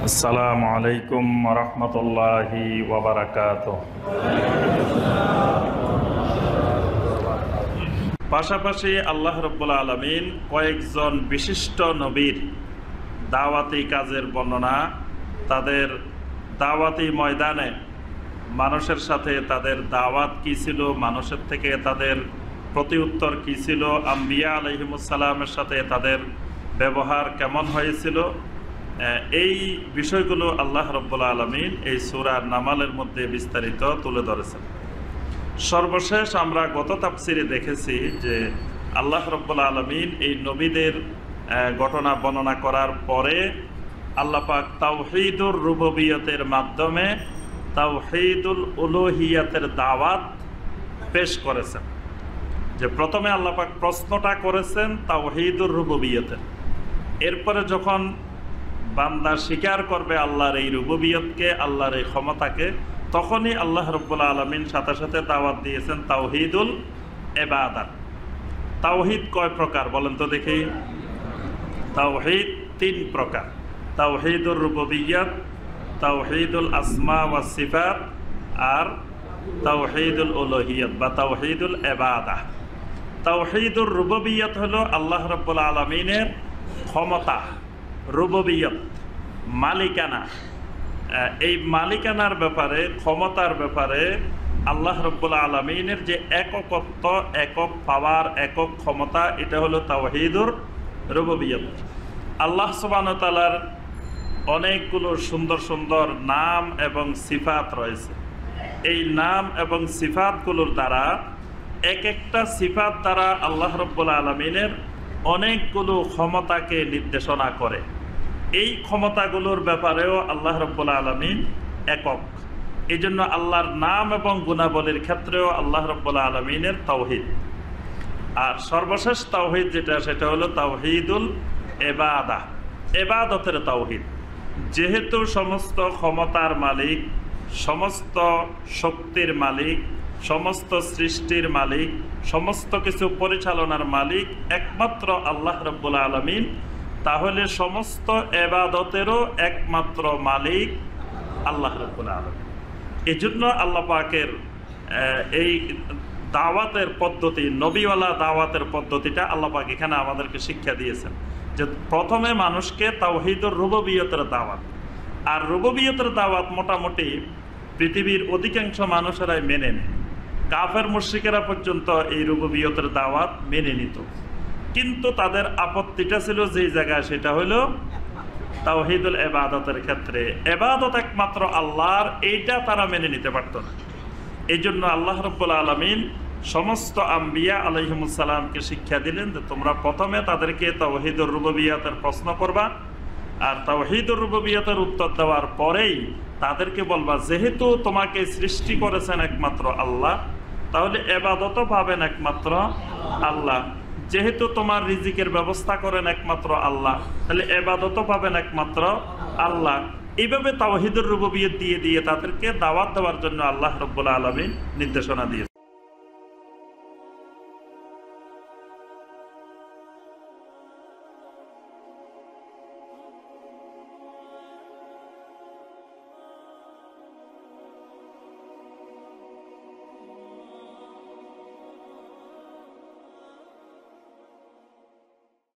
আসসালামু আলাইকুম রহমতুল্লাহি ওয়া বারাকাতুহু। পাশাপাশি আল্লাহ রাব্বুল আলামিন কয়েকজন বিশিষ্ট নবীর দাওয়াতি কাজের বর্ণনা, তাদের দাওয়াতি ময়দানে মানুষের সাথে তাদের দাওয়াত কী ছিল, মানুষের থেকে তাদের প্রতিউত্তর কী ছিল, আম্বিয়া আলাইহিমুসসালামের সাথে তাদের ব্যবহার কেমন হয়েছিল, এই বিষয়গুলো আল্লাহ রাব্বুল আলামিন এই সূরা নামালের মধ্যে বিস্তারিত তুলে ধরেছেন। সর্বশেষ আমরা গত তাফসিরে দেখেছি যে আল্লাহ রাব্বুল আলামিন এই নবীদের ঘটনা বর্ণনা করার পরে আল্লাহ পাক তাওহীদুর রুবুবিয়তের মাধ্যমে তাওহীদুল উলুহিয়াতের দাওয়াত পেশ করেছেন। যে প্রথমে আল্লাহ পাক প্রশ্নটা করেছেন তাওহীদুর রুবুবিয়তের, এরপরে যখন বান্দা স্বীকার করবে আল্লাহর এই রুবুবিয়তকে, আল্লাহর এই ক্ষমতাকে, তখনই আল্লাহ রাব্বুল আলামিন সাথে সাথে দাওয়াত দিয়েছেন তাওহীদুল ইবাদাত। তাওহীদ কয় প্রকার বলেন তো দেখি? তাওহীদ তিন প্রকার: তাওহীদুর রুবুবিয়্যাত, তাওহীদুল আসমা ওয়াস সিফাত, আর তাওহীদুল উলুহিয়্যাত বা তাওহীদুল ইবাদাহ। তাওহীদুর রুবুবিয়্যাত হলো আল্লাহ রাব্বুল আলামিনের ক্ষমতা, রুবুবিয়ত মালিকানা। এই মালিকানার ব্যাপারে, ক্ষমতার ব্যাপারে আল্লাহ রাব্বুল আলামিনের যে এককত্ব, একক পাওয়ার, একক ক্ষমতা, এটা হলো তাওহীদুর রুবুবিয়ত। আল্লাহ সুবহানাহু ওয়া তাআলার অনেকগুলো সুন্দর সুন্দর নাম এবং সিফাত রয়েছে। এই নাম এবং সিফাতগুলোর দ্বারা, এক একটা সিফাত দ্বারা আল্লাহ রাব্বুল আলামিনের অনেকগুলো ক্ষমতাকে নির্দেশনা করে। এই ক্ষমতাগুলোর ব্যাপারেও আল্লাহ রাব্বুল আলামিন একক। এই জন্য আল্লাহর নাম এবং গুণাবলীর ক্ষেত্রেও আল্লাহ রাব্বুল আলামিনের তাওহীদ। আর সর্বশেষ তাওহীদ যেটা, সেটা হলো তাওহীদুল ইবাদাহ, ইবাদতের তাওহীদ। যেহেতু সমস্ত ক্ষমতার মালিক, সমস্ত শক্তির মালিক, সমস্ত সৃষ্টির মালিক, সমস্ত কিছু পরিচালনার মালিক একমাত্র আল্লাহ রাব্বুল আলামিন, তাহলে সমস্ত ইবাদতেরও একমাত্র মালিক আল্লাহ রাব্বুল আলামিন। এই জন্য আল্লাহ পাকের এই দাওয়াতের পদ্ধতি, নবীওয়ালা দাওয়াতের পদ্ধতিটা আল্লাহ পাক এখানে আমাদেরকে শিক্ষা দিয়েছেন। যে প্রথমে মানুষকে তাওহীদুর রুবুবিয়তের দাওয়াত, আর রুবুবিয়তের দাওয়াত মোটামুটি পৃথিবীর অধিকাংশ মানুষেরাই মেনে নেয়। কাফের মুশরিকেরা পর্যন্ত এই রুবুবিয়তের দাওয়াত মেনে নিত, কিন্তু তাদের আপত্তিটা ছিল যেই জায়গায়, সেটা হলো তাওহীদুল ইবাদতের ক্ষেত্রে। ইবাদত একমাত্র আল্লাহর, এইটা তারা মেনে নিতে পারত না। এই জন্য আল্লাহ রাব্বুল আলামিন সমস্ত আম্বিয়া আলাইহিমুসসালামকে শিক্ষা দিলেন যে তোমরা প্রথমে তাদেরকে তাওহীদুর রুবুবিয়তের প্রশ্ন করবা, আর তাওহীদুর রুবুবিয়তের উত্তর দেওয়ার পরেই তাদেরকে বলবা, যেহেতু তোমাকে সৃষ্টি করেছেন একমাত্র আল্লাহ, তাহলে ইবাদতও পাবেন একমাত্র আল্লাহ। যেহেতু তোমার রিজিকের ব্যবস্থা করেন একমাত্র আল্লাহ, তাহলে ইবাদতও পাবেন একমাত্র আল্লাহ। এইভাবে তাওহীদুর রুবুবিয়ত দিয়ে দিয়ে তাদেরকে দাওয়াত দেওয়ার জন্য আল্লাহ রাব্বুল আলামিন নির্দেশনা দিয়েছেন।